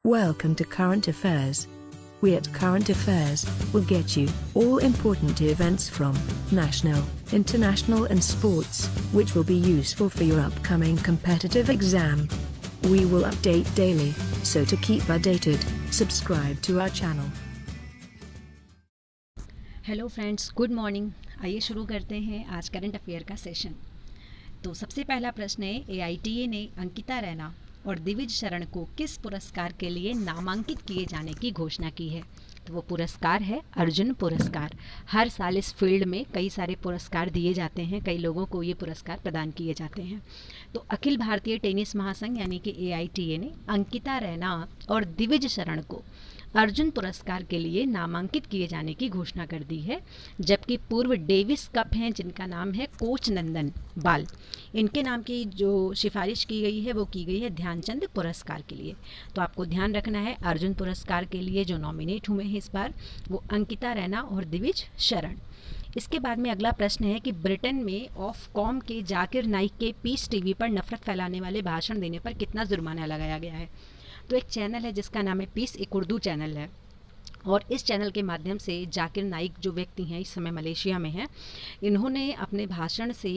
Welcome to Current Affairs. We at Current Affairs will get you all important events from national, international and sports, which will be useful for your upcoming competitive exam. We will update daily, so to keep updated, subscribe to our channel. Hello friends, good morning. आइए शुरू करते हैं आज current affair का session. तो सबसे पहला प्रश्न है, AITA ने अंकिता रैना और दिविज शरण को किस पुरस्कार के लिए नामांकित किए जाने की घोषणा की है? तो वो पुरस्कार है अर्जुन पुरस्कार। हर साल इस फील्ड में कई सारे पुरस्कार दिए जाते हैं, कई लोगों को ये पुरस्कार प्रदान किए जाते हैं। तो अखिल भारतीय टेनिस महासंघ यानी कि AITA ने अंकिता रैना और दिविज शरण को अर्जुन पुरस्कार के लिए नामांकित किए जाने की घोषणा कर दी है, जबकि पूर्व डेविस कप हैं जिनका नाम है कोच नंदन बाल, इनके नाम की जो सिफारिश की गई है वो की गई है ध्यानचंद पुरस्कार के लिए। तो आपको ध्यान रखना है, अर्जुन पुरस्कार के लिए जो नॉमिनेट हुए हैं इस बार वो अंकिता रैना और दिविज शरण। इसके बाद में अगला प्रश्न है कि ब्रिटेन में ऑफकॉम के जाकिर नाइक के पीस टीवी पर नफरत फैलाने वाले भाषण देने पर कितना जुर्माना लगाया गया है? तो एक चैनल है जिसका नाम है पीस, एक उर्दू चैनल है, और इस चैनल के माध्यम से जाकिर नाइक जो व्यक्ति हैं इस समय मलेशिया में हैं, इन्होंने अपने भाषण से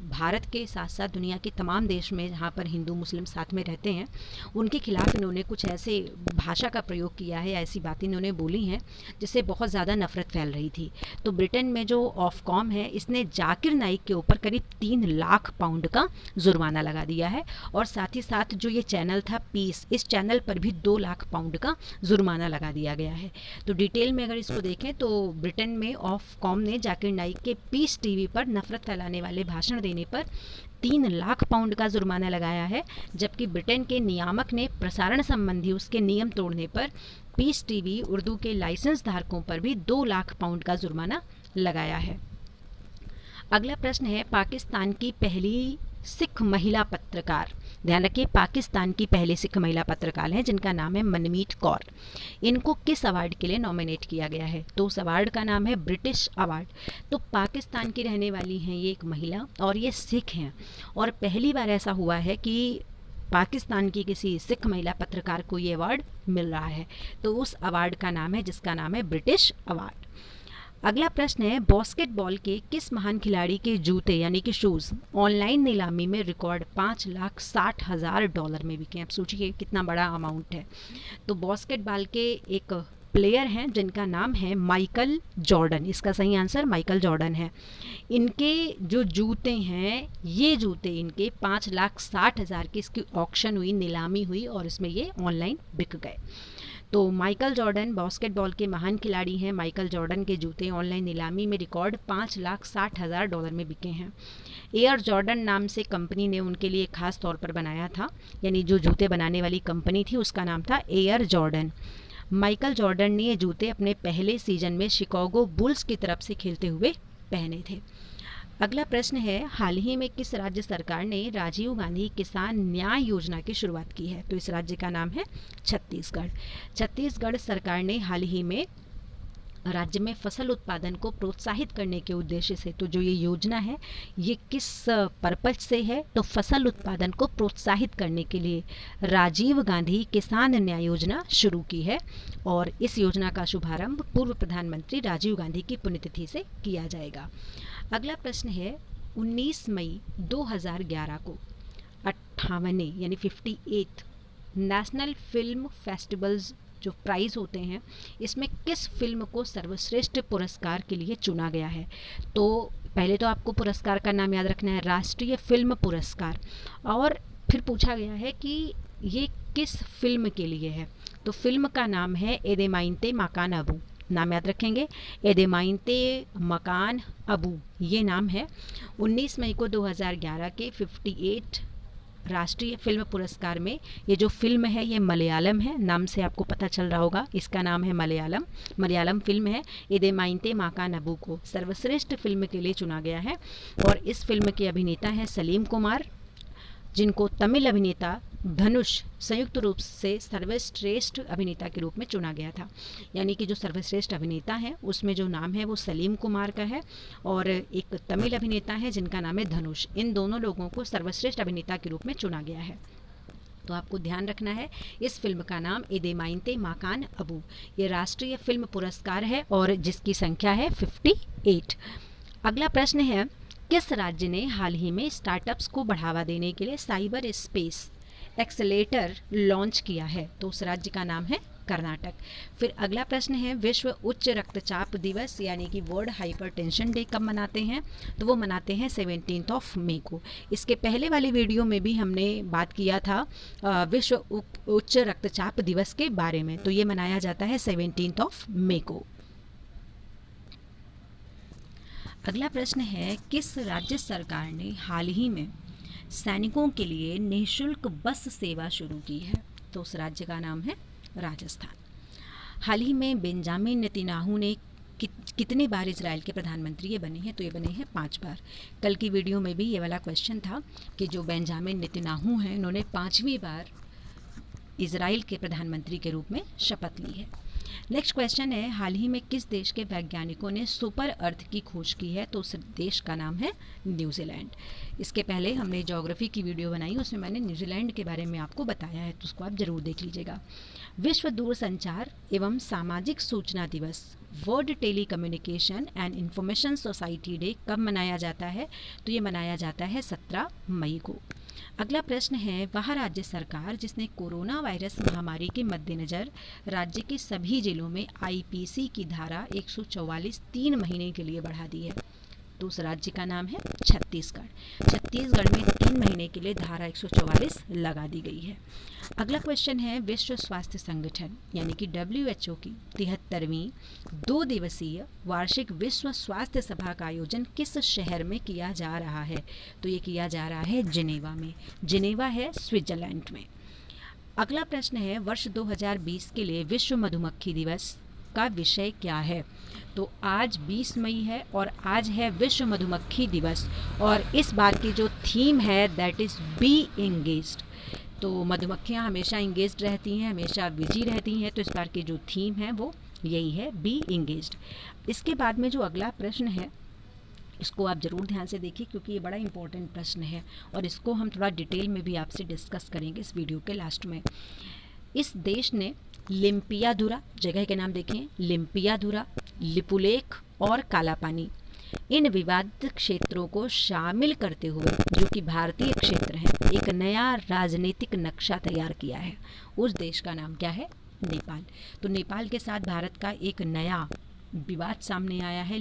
भारत के साथ साथ दुनिया के तमाम देश में जहाँ पर हिंदू मुस्लिम साथ में रहते हैं उनके खिलाफ इन्होंने कुछ ऐसे भाषा का प्रयोग किया है, ऐसी बातें इन्होंने बोली हैं जिससे बहुत ज़्यादा नफरत फैल रही थी। तो ब्रिटेन में जो ऑफकॉम है इसने जाकिर नाइक के ऊपर करीब 3 लाख पाउंड का जुर्माना लगा दिया है, और साथ ही साथ जो ये चैनल था पीस, इस चैनल पर भी 2 लाख पाउंड का जुर्माना लगा दिया गया है। तो डिटेल में अगर इसको देखें तो ब्रिटेन में ऑफकॉम ने जाकिर नाइक के पीस टीवी पर नफरत फैलाने वाले भाषण देने पर 3 लाख पाउंड का जुर्माना लगाया है, जबकि ब्रिटेन के नियामक ने प्रसारण संबंधी उसके नियम तोड़ने पर पीस टीवी उर्दू के लाइसेंस धारकों पर भी 2 लाख पाउंड का जुर्माना लगाया है। अगला प्रश्न है, पाकिस्तान की पहली सिख महिला पत्रकार, ध्यान रखिए पाकिस्तान की पहली सिख महिला पत्रकार हैं जिनका नाम है मनमीत कौर। इनको किस अवार्ड के लिए नॉमिनेट किया गया है? तो उस अवार्ड का नाम है ब्रिटिश अवार्ड। तो पाकिस्तान की रहने वाली हैं ये एक महिला और ये सिख हैं, और पहली बार ऐसा हुआ है कि पाकिस्तान की किसी सिख महिला पत्रकार को ये अवार्ड मिल रहा है। तो उस अवार्ड का नाम है जिसका नाम है ब्रिटिश अवार्ड। अगला प्रश्न है, बास्केटबॉल के किस महान खिलाड़ी के जूते यानी कि शूज़ ऑनलाइन नीलामी में रिकॉर्ड $5,60,000 में बिके? आप सोचिए कितना बड़ा अमाउंट है। तो बास्केटबॉल के एक प्लेयर हैं जिनका नाम है माइकल जॉर्डन, इसका सही आंसर माइकल जॉर्डन है। इनके जो जूते हैं, ये जूते इनके 5,60,000 की इसकी ऑक्शन हुई, नीलामी हुई, और इसमें ये ऑनलाइन बिक गए। तो माइकल जॉर्डन बास्केटबॉल के महान खिलाड़ी हैं। माइकल जॉर्डन के जूते ऑनलाइन नीलामी में रिकॉर्ड $5,60,000 में बिके हैं। एयर जॉर्डन नाम से कंपनी ने उनके लिए खास तौर पर बनाया था, यानी जो जूते बनाने वाली कंपनी थी उसका नाम था एयर जॉर्डन। माइकल जॉर्डन ने ये जूते अपने पहले सीजन में शिकागो बुल्स की तरफ से खेलते हुए पहने थे। अगला प्रश्न है, हाल ही में किस राज्य सरकार ने राजीव गांधी किसान न्याय योजना की शुरुआत की है? तो इस राज्य का नाम है छत्तीसगढ़। छत्तीसगढ़ सरकार ने हाल ही में राज्य में फसल उत्पादन को प्रोत्साहित करने के उद्देश्य से, तो जो ये योजना है ये किस पर्पज से है? तो फसल उत्पादन को प्रोत्साहित करने के लिए राजीव गांधी किसान न्याय योजना शुरू की है, और इस योजना का शुभारंभ पूर्व प्रधानमंत्री राजीव गांधी की पुण्यतिथि से किया जाएगा। अगला प्रश्न है, 19 मई 2011 को 58वें यानी 58 नेशनल फिल्म फेस्टिवल्स जो प्राइज़ होते हैं इसमें किस फिल्म को सर्वश्रेष्ठ पुरस्कार के लिए चुना गया है? तो पहले तो आपको पुरस्कार का नाम याद रखना है, राष्ट्रीय फिल्म पुरस्कार, और फिर पूछा गया है कि ये किस फिल्म के लिए है। तो फिल्म का नाम है एदेमाइंते मकान अबू, नाम याद रखेंगे, एदेमाइंते मकान अबू ये नाम है। 19 मई को 2011 के 58 राष्ट्रीय फिल्म पुरस्कार में ये जो फिल्म है ये मलयालम है, नाम से आपको पता चल रहा होगा, इसका नाम है मलयालम फिल्म है। एदेमाइंते मकान अबू को सर्वश्रेष्ठ फिल्म के लिए चुना गया है, और इस फिल्म के अभिनेता हैं सलीम कुमार, जिनको तमिल अभिनेता धनुष संयुक्त रूप से सर्वश्रेष्ठ अभिनेता के रूप में चुना गया था। यानी कि जो सर्वश्रेष्ठ अभिनेता है उसमें जो नाम है वो सलीम कुमार का है, और एक तमिल अभिनेता है जिनका नाम है धनुष। इन दोनों लोगों को सर्वश्रेष्ठ अभिनेता के रूप में चुना गया है। तो आपको ध्यान रखना है, इस फिल्म का नाम इदेमाइंते माकान अबू। ये राष्ट्रीय फिल्म पुरस्कार है और जिसकी संख्या है 58। अगला प्रश्न है, किस राज्य ने हाल ही में स्टार्टअप्स को बढ़ावा देने के लिए साइबर स्पेस एक्सेलेरेटर लॉन्च किया है? तो उस राज्य का नाम है कर्नाटक। फिर अगला प्रश्न है, विश्व उच्च रक्तचाप दिवस यानी कि वर्ल्ड हाइपरटेंशन डे कब मनाते हैं? तो वो मनाते हैं 17 मई को। इसके पहले वाले वीडियो में भी हमने बात किया था विश्व उच्च रक्तचाप दिवस के बारे में। तो ये मनाया जाता है 17 मई को। अगला प्रश्न है, किस राज्य सरकार ने हाल ही में सैनिकों के लिए निःशुल्क बस सेवा शुरू की है? तो उस राज्य का नाम है राजस्थान। हाल ही में बेंजामिन नेतन्याहू ने कितने बार इजराइल के प्रधानमंत्री ये बने हैं? तो ये बने हैं 5 बार। कल की वीडियो में भी ये वाला क्वेश्चन था कि जो बेंजामिन नेतन्याहू हैं उन्होंने 5वीं बार इजराइल के प्रधानमंत्री के रूप में शपथ ली है। नेक्स्ट क्वेश्चन है, हाल ही में किस देश के वैज्ञानिकों ने सुपर अर्थ की खोज की है? तो उस देश का नाम है न्यूजीलैंड। इसके पहले हमने ज्योग्राफी की वीडियो बनाई, उसमें मैंने न्यूजीलैंड के बारे में आपको बताया है, तो उसको आप ज़रूर देख लीजिएगा। विश्व दूरसंचार एवं सामाजिक सूचना दिवस world telecommunication and information society day कब मनाया जाता है? तो ये मनाया जाता है 17 मई को। अगला प्रश्न है, वह राज्य सरकार जिसने कोरोना वायरस महामारी के मद्देनज़र राज्य के सभी जिलों में आईपीसी की धारा 144 3 महीने के लिए बढ़ा दी है? तो उस राज्य का नाम है छत्तीसगढ़। छत्तीसगढ़ में 3 महीने के लिए धारा 144 लगा दी गई है। अगला क्वेश्चन है, विश्व स्वास्थ्य संगठन यानी कि WHO की 73वीं 2 दिवसीय वार्षिक विश्व स्वास्थ्य सभा का आयोजन किस शहर में किया जा रहा है? तो ये किया जा रहा है जिनेवा में। जिनेवा है स्विट्जरलैंड में। अगला प्रश्न है, वर्ष 2020 के लिए विश्व मधुमक्खी दिवस का विषय क्या है? तो आज 20 मई है और आज है विश्व मधुमक्खी दिवस, और इस बार की जो थीम है दैट इज़ बी एंगेज्ड। तो मधुमक्खियाँ हमेशा इंगेज्ड रहती हैं, हमेशा बिजी रहती हैं, तो इस बार की जो थीम है वो यही है, बी एंगेज्ड। इसके बाद में जो अगला प्रश्न है इसको आप ज़रूर ध्यान से देखिए क्योंकि ये बड़ा इंपॉर्टेंट प्रश्न है और इसको हम थोड़ा डिटेल में भी आपसे डिस्कस करेंगे इस वीडियो के लास्ट में। इस देश ने लिम्पियाधुरा, जगह के नाम देखें, लिम्पियाधुरा, लिपुलेख और कालापानी, इन विवादित क्षेत्रों को शामिल करते हुए जो कि भारतीय क्षेत्र हैं, एक नया राजनीतिक नक्शा तैयार किया है। उस देश का नाम क्या है? नेपाल। तो नेपाल के साथ भारत का एक नया विवाद सामने आया है,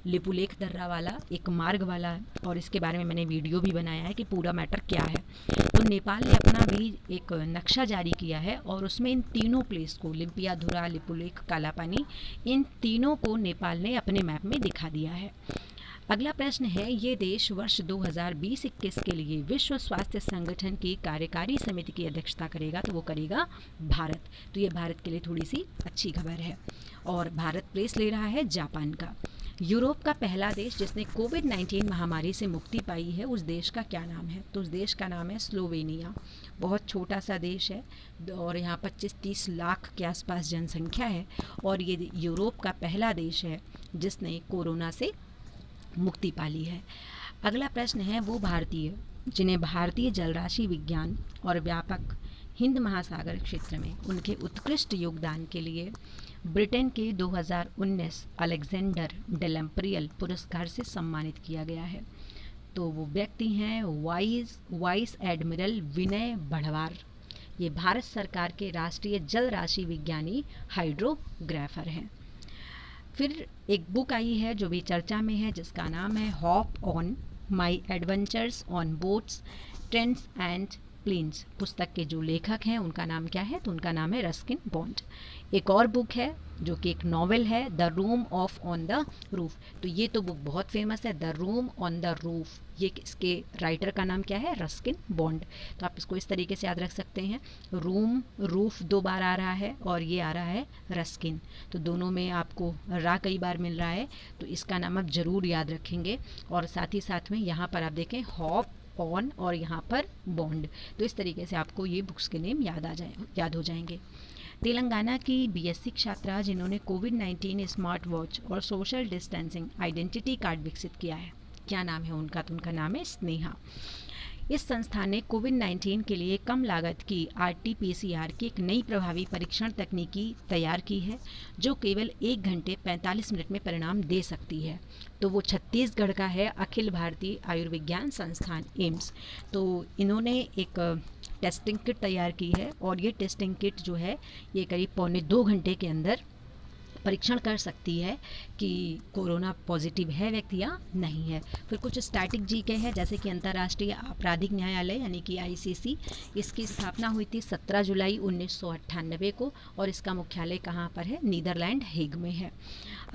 लिपुलेख दर्रा वाला, एक मार्ग वाला, और इसके बारे में मैंने वीडियो भी बनाया है कि पूरा मैटर क्या है। तो नेपाल ने अपना भी एक नक्शा जारी किया है और उसमें इन तीनों प्लेस को, लिम्पियाधुरा, लिपुलेख, कालापानी, इन तीनों को नेपाल ने अपने मैप में दिखा दिया है। अगला प्रश्न है, ये देश वर्ष 2020-21 के लिए विश्व स्वास्थ्य संगठन की कार्यकारी समिति की अध्यक्षता करेगा? तो वो करेगा भारत। तो ये भारत के लिए थोड़ी सी अच्छी खबर है। और भारत प्लेस ले रहा है जापान का। यूरोप का पहला देश जिसने कोविड-19 महामारी से मुक्ति पाई है, उस देश का क्या नाम है? तो उस देश का नाम है स्लोवेनिया। बहुत छोटा सा देश है और यहाँ 25-30 लाख के आसपास जनसंख्या है और ये यूरोप का पहला देश है जिसने कोरोना से मुक्ति पा ली है। अगला प्रश्न है, वो भारतीय जिन्हें भारतीय जलराशि विज्ञान और व्यापक हिंद महासागर क्षेत्र में उनके उत्कृष्ट योगदान के लिए ब्रिटेन के 2019 अलेक्जेंडर डेलम्परियल पुरस्कार से सम्मानित किया गया है। तो वो व्यक्ति हैं वाइस एडमिरल विनय बढ़वार। ये भारत सरकार के राष्ट्रीय जल राशि विज्ञानी हाइड्रोग्राफर हैं। फिर एक बुक आई है जो भी चर्चा में है जिसका नाम है hop on my adventures on boats trains and planes. पुस्तक के जो लेखक हैं उनका नाम क्या है? तो उनका नाम है रस्किन बॉन्ड। एक और बुक है जो कि एक नॉवेल है, the room of on the roof. तो ये तो बुक बहुत फेमस है, the room on the roof. ये इसके राइटर का नाम क्या है? Ruskin bond. तो आप इसको इस तरीके से याद रख सकते हैं, रूम, रूफ 2 बार आ रहा है और ये आ रहा है रस्किन। तो दोनों में आपको रा कई बार मिल रहा है, तो इसका नाम आप ज़रूर याद रखेंगे। और साथ ही साथ में यहाँ पर आप देखें हॉप ऑन और यहाँ पर बॉन्ड। तो इस तरीके से आपको ये बुक्स के नेम याद हो जाएंगे। तेलंगाना की बीएससी छात्रा जिन्होंने कोविड-19 स्मार्ट वॉच और सोशल डिस्टेंसिंग आइडेंटिटी कार्ड विकसित किया है, क्या नाम है उनका? तो उनका नाम है स्नेहा। इस संस्थान ने कोविड-19 के लिए कम लागत की RT-PCR की एक नई प्रभावी परीक्षण तकनीकी तैयार की है जो केवल 1 घंटे 45 मिनट में परिणाम दे सकती है। तो वो छत्तीसगढ़ का है अखिल भारतीय आयुर्विज्ञान संस्थान एम्स। तो इन्होंने एक टेस्टिंग किट तैयार की है और ये टेस्टिंग किट जो है ये करीब पौने 2 घंटे के अंदर परीक्षण कर सकती है कि कोरोना पॉजिटिव है व्यक्ति या नहीं है। फिर कुछ स्टैटिक जीके है, जैसे कि अंतर्राष्ट्रीय आपराधिक न्यायालय यानी कि ICC, इसकी स्थापना हुई थी 17 जुलाई 1998 को और इसका मुख्यालय कहाँ पर है? नीदरलैंड हेग में है।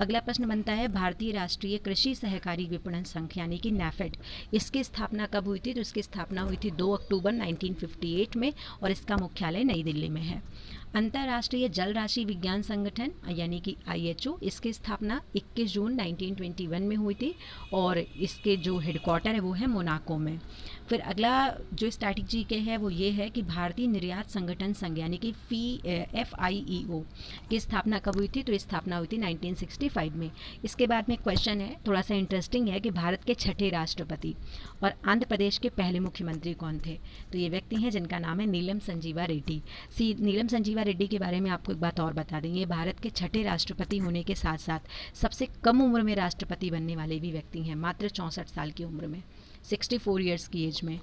अगला प्रश्न बनता है भारतीय राष्ट्रीय कृषि सहकारी विपणन संघ यानी कि NAFED, इसकी स्थापना कब हुई थी? तो इसकी स्थापना हुई थी 2 अक्टूबर 1958 में और इसका मुख्यालय नई दिल्ली में है। अंतर्राष्ट्रीय जल राशि विज्ञान संगठन यानी कि IHO, इसकी स्थापना 21 जून 1921 में हुई थी और इसके जो हेडक्वार्टर है वो है मोनाको में। फिर अगला जो स्टैटिक जीके है वो ये है कि भारतीय निर्यात संगठन संघ यानी कि FIEO की स्थापना कब हुई थी? तो स्थापना हुई थी 1965 में। इसके बाद में क्वेश्चन है थोड़ा सा इंटरेस्टिंग है कि भारत के छठे राष्ट्रपति और आंध्र प्रदेश के पहले मुख्यमंत्री कौन थे? तो ये व्यक्ति हैं जिनका नाम है नीलम संजीवा रेड्डी। नीलम संजीवा रेड्डी के बारे में आपको एक बात और बता देंगे, भारत के छठे राष्ट्रपति होने के साथ साथ सबसे कम उम्र में राष्ट्रपति बनने वाले भी व्यक्ति हैं। मात्र 64 साल की उम्र में, 64 ईयर्स की एज में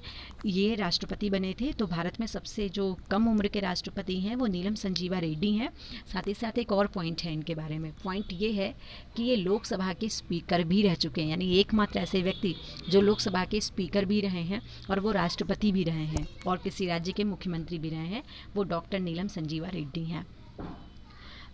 ये राष्ट्रपति बने थे। तो भारत में सबसे जो कम उम्र के राष्ट्रपति हैं वो नीलम संजीवा रेड्डी हैं। साथ ही साथ एक और पॉइंट है इनके बारे में, पॉइंट ये है कि ये लोकसभा के स्पीकर भी रह चुके हैं, यानी एकमात्र ऐसे व्यक्ति जो लोकसभा के स्पीकर भी रहे हैं और वो राष्ट्रपति भी रहे हैं और किसी राज्य के मुख्यमंत्री भी रहे हैं, वो डॉक्टर नीलम संजीवा रेड्डी हैं।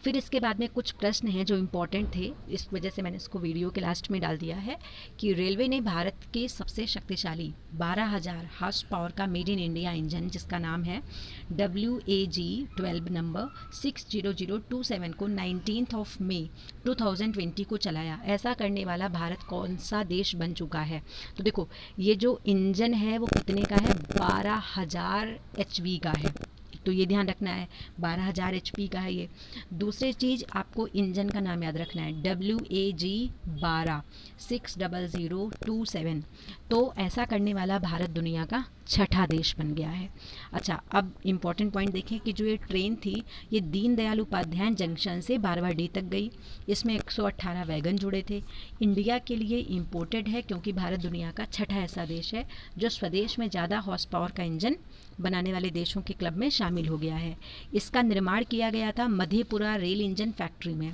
फिर इसके बाद में कुछ प्रश्न हैं जो इम्पॉर्टेंट थे, इस वजह से मैंने इसको वीडियो के लास्ट में डाल दिया है कि रेलवे ने भारत के सबसे शक्तिशाली 12,000 हॉर्स पावर का मेड इन इंडिया इंजन जिसका नाम है WAG-12 नंबर 60027 को 19 मई 2020 को चलाया। ऐसा करने वाला भारत कौन सा देश बन चुका है? तो देखो ये जो इंजन है वो कितने का है? 12,000 HP का है, तो ये ध्यान रखना है 12,000 HP का है ये। दूसरी चीज़ आपको इंजन का नाम याद रखना है WAG-12 60027। तो ऐसा करने वाला भारत दुनिया का छठा देश बन गया है। अच्छा, अब इम्पॉर्टेंट पॉइंट देखें कि जो ये ट्रेन थी ये दीनदयाल उपाध्याय जंक्शन से बारवाडी तक गई। इसमें 118 वैगन जुड़े थे। इंडिया के लिए इम्पोर्टेड है क्योंकि भारत दुनिया का छठा ऐसा देश है जो स्वदेश में ज़्यादा हॉर्स पावर का इंजन बनाने वाले देशों के क्लब में शामिल हो गया है। इसका निर्माण किया गया था मधेपुरा रेल इंजन फैक्ट्री में।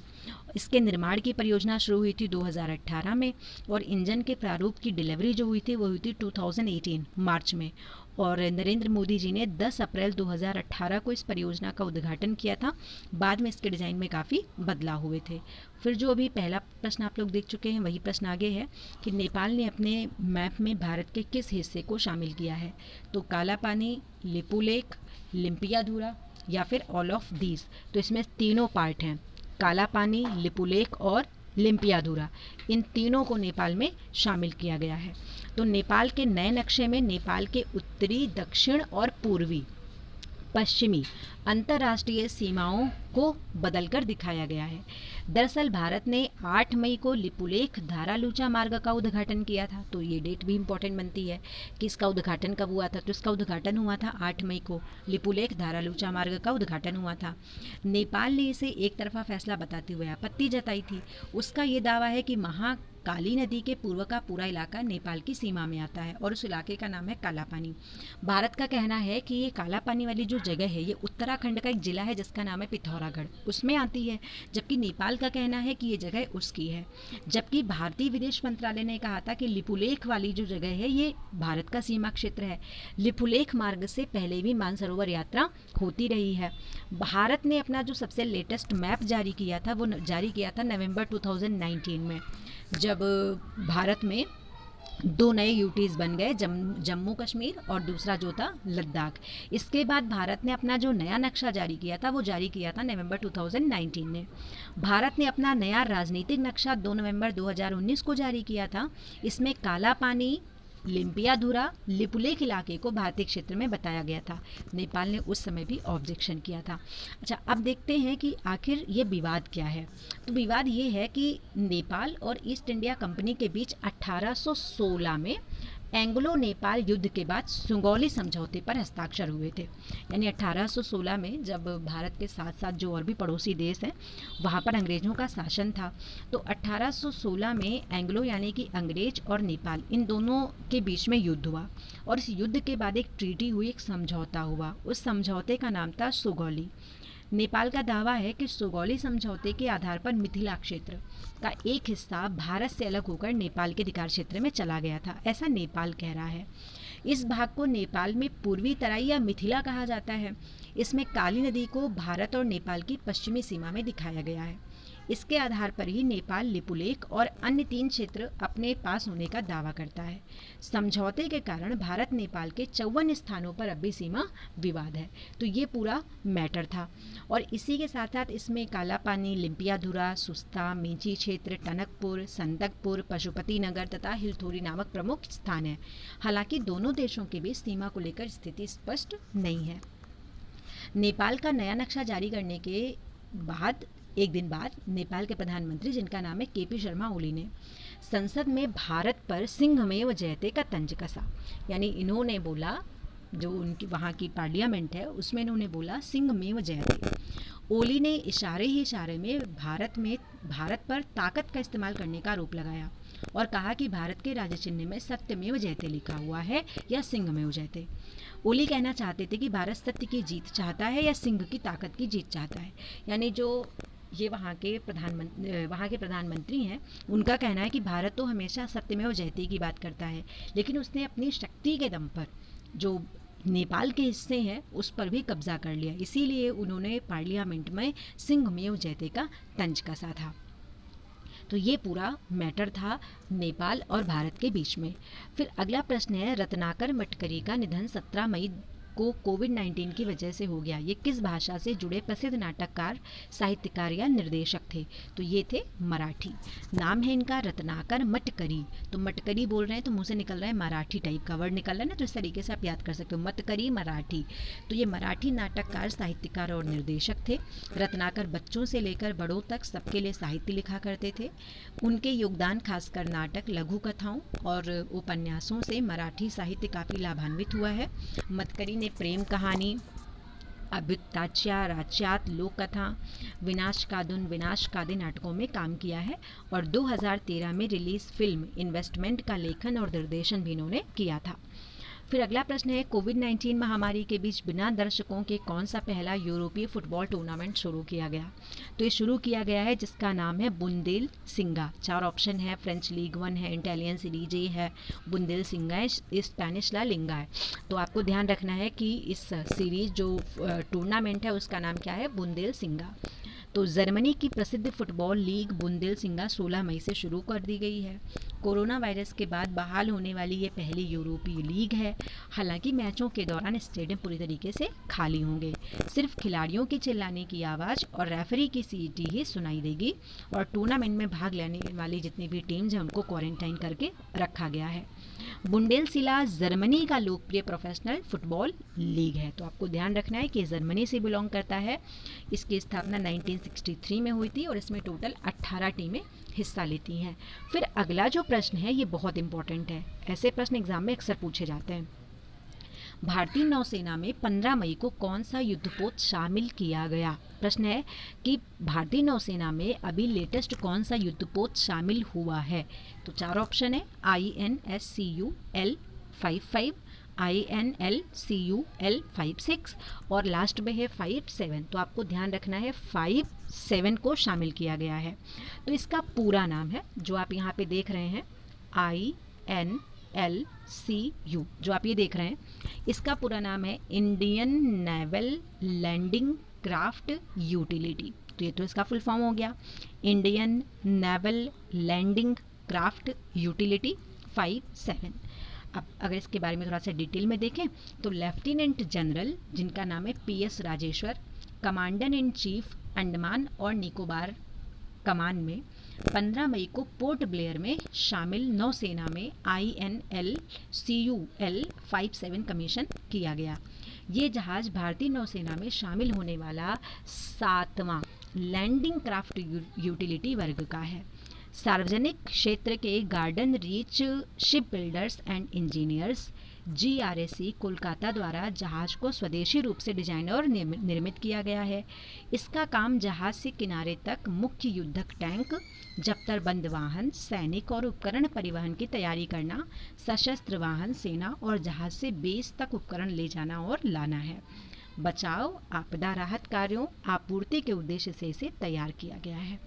इसके निर्माण की परियोजना शुरू हुई थी 2018 में और इंजन के प्रारूप की डिलीवरी जो हुई थी वो हुई थी 2018 मार्च में और नरेंद्र मोदी जी ने 10 अप्रैल 2018 को इस परियोजना का उद्घाटन किया था। बाद में इसके डिज़ाइन में काफ़ी बदलाव हुए थे। फिर जो अभी पहला प्रश्न आप लोग देख चुके हैं वही प्रश्न आगे है कि नेपाल ने अपने मैप में भारत के किस हिस्से को शामिल किया है? तो काला पानी, लिपुलेख, लिम्पियाधुरा या फिर ऑल ऑफ दीज। तो इसमें तीनों पार्ट हैं, काला पानी, लिपुलेख और लिम्पियाधुरा, इन तीनों को नेपाल में शामिल किया गया है। तो नेपाल के नए नक्शे में नेपाल के उत्तरी, दक्षिण और पूर्वी, पश्चिमी अंतर्राष्ट्रीय सीमाओं को बदलकर दिखाया गया है। दरअसल भारत ने 8 मई को लिपुलेख धारालूचा मार्ग का उद्घाटन किया था। तो ये डेट भी इम्पोर्टेंट बनती है कि इसका उद्घाटन कब हुआ था? तो इसका उद्घाटन हुआ था 8 मई को, लिपुलेख धारालूचा मार्ग का उद्घाटन हुआ था। नेपाल ने इसे एक तरफा फैसला बताते हुए आपत्ति जताई थी। उसका ये दावा है कि महाकाली नदी के पूर्व का पूरा इलाका नेपाल की सीमा में आता है और उस इलाके का नाम है काला पानी। भारत का कहना है कि ये काला पानी वाली जो जगह है ये उत्तराखंड का एक जिला है जिसका नाम है पिथौरागढ़, उसमें आती है, जबकि नेपाल का कहना है कि ये जगह उसकी है। जबकि भारतीय विदेश मंत्रालय ने कहा था कि लिपुलेख वाली जो जगह है ये भारत का सीमा क्षेत्र है। लिपुलेख मार्ग से पहले भी मानसरोवर यात्रा होती रही है। भारत ने अपना जो सबसे लेटेस्ट मैप जारी किया था वो जारी किया था नवंबर 2019 में, जब भारत में 2 नए यूटीज़ बन गए, जम्मू कश्मीर और दूसरा जो था लद्दाख। इसके बाद भारत ने अपना जो नया नक्शा जारी किया था वो जारी किया था नवंबर 2019 में। भारत ने अपना नया राजनीतिक नक्शा 2 नवंबर 2019 को जारी किया था। इसमें काला पानी, लिम्पियाधुरा, लिपुलेख इलाके को भारतीय क्षेत्र में बताया गया था। नेपाल ने उस समय भी ऑब्जेक्शन किया था। अच्छा, अब देखते हैं कि आखिर ये विवाद क्या है। तो विवाद ये है कि नेपाल और ईस्ट इंडिया कंपनी के बीच 1816 में एंग्लो नेपाल युद्ध के बाद सुगौली समझौते पर हस्ताक्षर हुए थे। यानी 1816 में जब भारत के साथ साथ जो और भी पड़ोसी देश हैं वहाँ पर अंग्रेज़ों का शासन था, तो 1816 में एंग्लो यानी कि अंग्रेज और नेपाल इन दोनों के बीच में युद्ध हुआ, और इस युद्ध के बाद एक ट्रीटी हुई, एक समझौता हुआ। उस समझौते का नाम था सुगौली। नेपाल का दावा है कि सुगौली समझौते के आधार पर मिथिला क्षेत्र का एक हिस्सा भारत से अलग होकर नेपाल के अधिकार क्षेत्र में चला गया था, ऐसा नेपाल कह रहा है। इस भाग को नेपाल में पूर्वी तराई या मिथिला कहा जाता है। इसमें काली नदी को भारत और नेपाल की पश्चिमी सीमा में दिखाया गया है। इसके आधार पर ही नेपाल लिपुलेख और अन्य 3 क्षेत्र अपने पास होने का दावा करता है। समझौते के कारण भारत नेपाल के 54 स्थानों पर अब भी सीमा विवाद है। तो ये पूरा मैटर था, और इसी के साथ साथ इसमें कालापानी, लिम्पियाधुरा, सुस्ता, मेची क्षेत्र, टनकपुर, संदकपुर, पशुपति नगर तथा हिलथोरी नामक प्रमुख स्थान है। हालांकि दोनों देशों के बीच सीमा को लेकर स्थिति स्पष्ट नहीं है। नेपाल का नया नक्शा जारी करने के बाद एक दिन बाद नेपाल के प्रधानमंत्री, जिनका नाम है केपी शर्मा ओली, ने संसद में भारत पर सिंहमेव जयते का तंज कसा। यानी इन्होंने बोला, जो उनकी वहाँ की पार्लियामेंट है उसमें इन्होंने बोला सिंहमेव जयते। ओली ने इशारे ही इशारे में भारत पर ताकत का इस्तेमाल करने का आरोप लगाया और कहा कि भारत के राज्य चिन्ह में सत्यमेव जयते लिखा हुआ है या सिंहमेव जयते। ओली कहना चाहते थे कि भारत सत्य की जीत चाहता है या सिंह की ताकत की जीत चाहता है। यानी जो ये वहाँ के प्रधानमंत्री हैं, उनका कहना है कि भारत तो हमेशा सत्यमेव जयते की बात करता है, लेकिन उसने अपनी शक्ति के दम पर जो नेपाल के हिस्से हैं उस पर भी कब्जा कर लिया। इसीलिए उन्होंने पार्लियामेंट में सिंहमेव जयते का तंज कसा था। तो ये पूरा मैटर था नेपाल और भारत के बीच में। फिर अगला प्रश्न है, रत्नाकर मटकरी का निधन 17 मई को कोविड-19 की वजह से हो गया। ये किस भाषा से जुड़े प्रसिद्ध नाटककार, साहित्यकार या निर्देशक थे? तो ये थे मराठी। नाम है इनका रत्नाकर मटकरी। तो मटकरी बोल रहे हैं तो मुंह से निकल रहा है मराठी टाइप का वर्ड निकल रहा है ना, तो इस तरीके से आप याद कर सकते हो, मतकरी मराठी। तो ये मराठी नाटककार, साहित्यकार और निर्देशक थे। रत्नाकर बच्चों से लेकर बड़ों तक सबके लिए साहित्य लिखा करते थे। उनके योगदान खासकर नाटक, लघु कथाओं और उपन्यासों से मराठी साहित्य काफ़ी लाभान्वित हुआ है। मतकरी ने प्रेम कहानी, अभ्युत्थाच्या, राच्यात, लोक कथा, विनाशकादि नाटकों में काम किया है, और 2013 में रिलीज फिल्म इन्वेस्टमेंट का लेखन और निर्देशन भी इन्होंने किया था। फिर अगला प्रश्न है, कोविड-19 महामारी के बीच बिना दर्शकों के कौन सा पहला यूरोपीय फुटबॉल टूर्नामेंट शुरू किया गया? तो ये शुरू किया गया है जिसका नाम है बुंदेलसिंगा। 4 ऑप्शन है, फ्रेंच लीग 1 है, इटालियन सीरीज ए है, बुंदेलसिंगा है, स्पेनिश ला लिंगा है। तो आपको ध्यान रखना है कि इस सीरीज जो टूर्नामेंट है उसका नाम क्या है? बुंदेलसिंगा। तो जर्मनी की प्रसिद्ध फुटबॉल लीग बुंदेलसिंगा 16 मई से शुरू कर दी गई है। कोरोना वायरस के बाद बहाल होने वाली ये पहली यूरोपीय लीग है। हालांकि मैचों के दौरान स्टेडियम पूरी तरीके से खाली होंगे। सिर्फ खिलाड़ियों की चिल्लाने की आवाज़ और रेफरी की सीटी ही सुनाई देगी, और टूर्नामेंट में भाग लेने वाली जितनी भी टीम्स हैं उनको क्वारंटाइन करके रखा गया है। बुंडेलसिला जर्मनी का लोकप्रिय प्रोफेशनल फुटबॉल लीग है। तो आपको ध्यान रखना है कि जर्मनी से बिलोंग करता है। इसकी स्थापना 1963 में हुई थी और इसमें टोटल 18 टीमें हिस्सा लेती हैं। फिर अगला जो प्रश्न है ये बहुत इंपॉर्टेंट है, ऐसे प्रश्न एग्जाम में अक्सर पूछे जाते हैं। भारतीय नौसेना में 15 मई को कौन सा युद्धपोत शामिल किया गया? प्रश्न है कि भारतीय नौसेना में अभी लेटेस्ट कौन सा युद्धपोत शामिल हुआ है? तो 4 ऑप्शन है, INSCUL-55, INLCUL-56 और लास्ट में है 57। तो आपको ध्यान रखना है 57 को शामिल किया गया है। तो इसका पूरा नाम है जो आप यहाँ पे देख रहे हैं, INLCU जो आप ये देख रहे हैं, इसका पूरा नाम है Indian naval landing craft utility. तो ये तो इसका फुल फॉर्म हो गया, Indian naval landing craft utility 57। अब अगर इसके बारे में थोड़ा सा डिटेल में देखें तो लेफ्टिनेंट जनरल, जिनका नाम है PS Rajeshwar, commander in chief Andaman और निकोबार कमान में 15 मई को पोर्ट ब्लेयर में शामिल नौसेना में INLCUL-57 कमीशन किया गया। ये जहाज़ भारतीय नौसेना में शामिल होने वाला 7वां लैंडिंग क्राफ्ट यूटिलिटी वर्ग का है। सार्वजनिक क्षेत्र के garden reach ship builders and engineers GRAC Kolkata द्वारा जहाज़ को स्वदेशी रूप से डिजाइन और निर्मित किया गया है। इसका काम जहाज़ से किनारे तक मुख्य युद्धक टैंक, जब्तरबंद वाहन, सैनिक और उपकरण परिवहन की तैयारी करना, सशस्त्र वाहन, सेना और जहाज़ से बेस तक उपकरण ले जाना और लाना है। बचाव, आपदा राहत कार्यों, आपूर्ति के उद्देश्य से इसे तैयार किया गया है।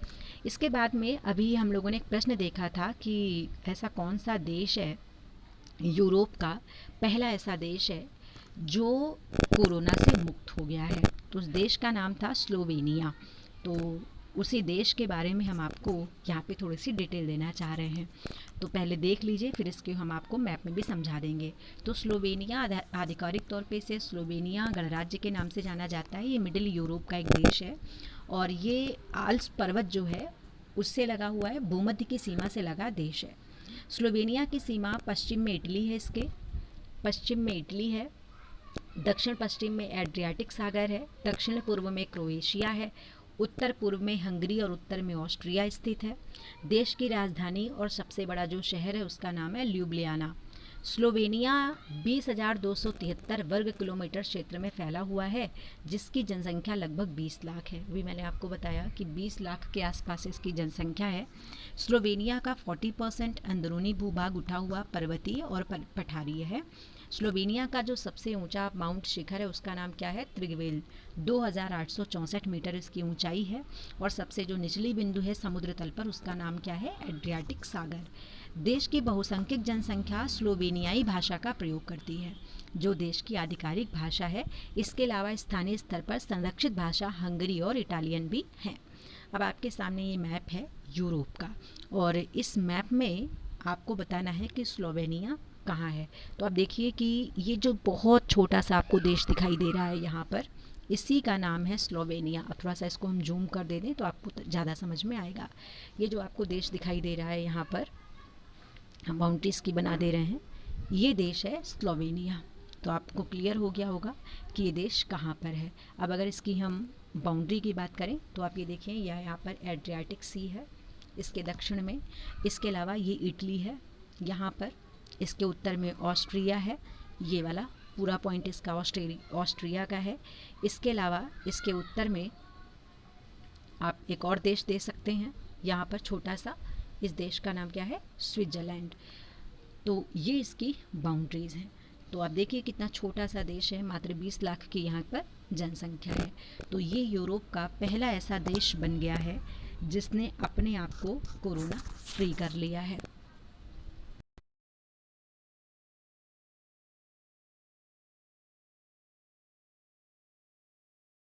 इसके बाद में अभी हम लोगों ने एक प्रश्न देखा था कि ऐसा कौन सा देश है, यूरोप का पहला ऐसा देश है जो कोरोना से मुक्त हो गया है। तो उस देश का नाम था स्लोवेनिया। तो उसी देश के बारे में हम आपको यहाँ पे थोड़ी सी डिटेल देना चाह रहे हैं। तो पहले देख लीजिए, फिर इसके हम आपको मैप में भी समझा देंगे। तो स्लोवेनिया आधिकारिक तौर पे इसे स्लोवेनिया गणराज्य के नाम से जाना जाता है। ये मिडिल यूरोप का एक देश है और ये आल्प्स पर्वत जो है उससे लगा हुआ है, भूमध्य की सीमा से लगा देश है। स्लोवेनिया की सीमा पश्चिम में इटली है, इसके पश्चिम में इटली है, दक्षिण पश्चिम में एड्रियाटिक सागर है, दक्षिण पूर्व में क्रोएशिया है, उत्तर पूर्व में हंगरी और उत्तर में ऑस्ट्रिया स्थित है। देश की राजधानी और सबसे बड़ा जो शहर है उसका नाम है ल्यूब्लियाना। स्लोवेनिया 20,273 वर्ग किलोमीटर क्षेत्र में फैला हुआ है, जिसकी जनसंख्या लगभग 20 लाख है। अभी मैंने आपको बताया कि 20 लाख के आसपास इसकी जनसंख्या है। स्लोवेनिया का 40% अंदरूनी भूभाग उठा हुआ पर्वतीय और पठारीय है। स्लोवेनिया का जो सबसे ऊंचा माउंट शिखर है उसका नाम क्या है? त्रिगवेल। 2,864 मीटर इसकी ऊंचाई है। और सबसे जो निचली बिंदु है समुद्र तल पर, उसका नाम क्या है? एड्रियाटिक सागर। देश की बहुसंख्यक जनसंख्या स्लोवेनियाई भाषा का प्रयोग करती है, जो देश की आधिकारिक भाषा है। इसके अलावा स्थानीय स्तर पर संरक्षित भाषा हंगरी और इटालियन भी हैं। अब आपके सामने ये मैप है यूरोप का, और इस मैप में आपको बताना है कि स्लोवेनिया कहाँ है। तो आप देखिए कि ये जो बहुत छोटा सा आपको देश दिखाई दे रहा है यहाँ पर, इसी का नाम है स्लोवेनिया। अब थोड़ा सा इसको हम जूम कर दे दें तो आपको ज़्यादा समझ में आएगा। ये जो आपको देश दिखाई दे रहा है यहाँ पर, हम बाउंड्रीज की बना दे रहे हैं, ये देश है स्लोवेनिया। तो आपको क्लियर हो गया होगा कि ये देश कहाँ पर है। अब अगर इसकी हम बाउंड्री की बात करें तो आप ये देखिए, यहाँ पर एड्रियाटिक सी है इसके दक्षिण में। इसके अलावा ये इटली है यहाँ पर, इसके उत्तर में ऑस्ट्रिया है, ये वाला पूरा पॉइंट इसका ऑस्ट्रिया का है। इसके अलावा इसके उत्तर में आप एक और देश दे सकते हैं यहाँ पर छोटा सा, इस देश का नाम क्या है? स्विट्ज़रलैंड। तो ये इसकी बाउंड्रीज़ हैं। तो आप देखिए कितना छोटा सा देश है, मात्र 20 लाख की यहाँ पर जनसंख्या है। तो ये यूरोप का पहला ऐसा देश बन गया है जिसने अपने आप को कोरोना फ्री कर लिया है।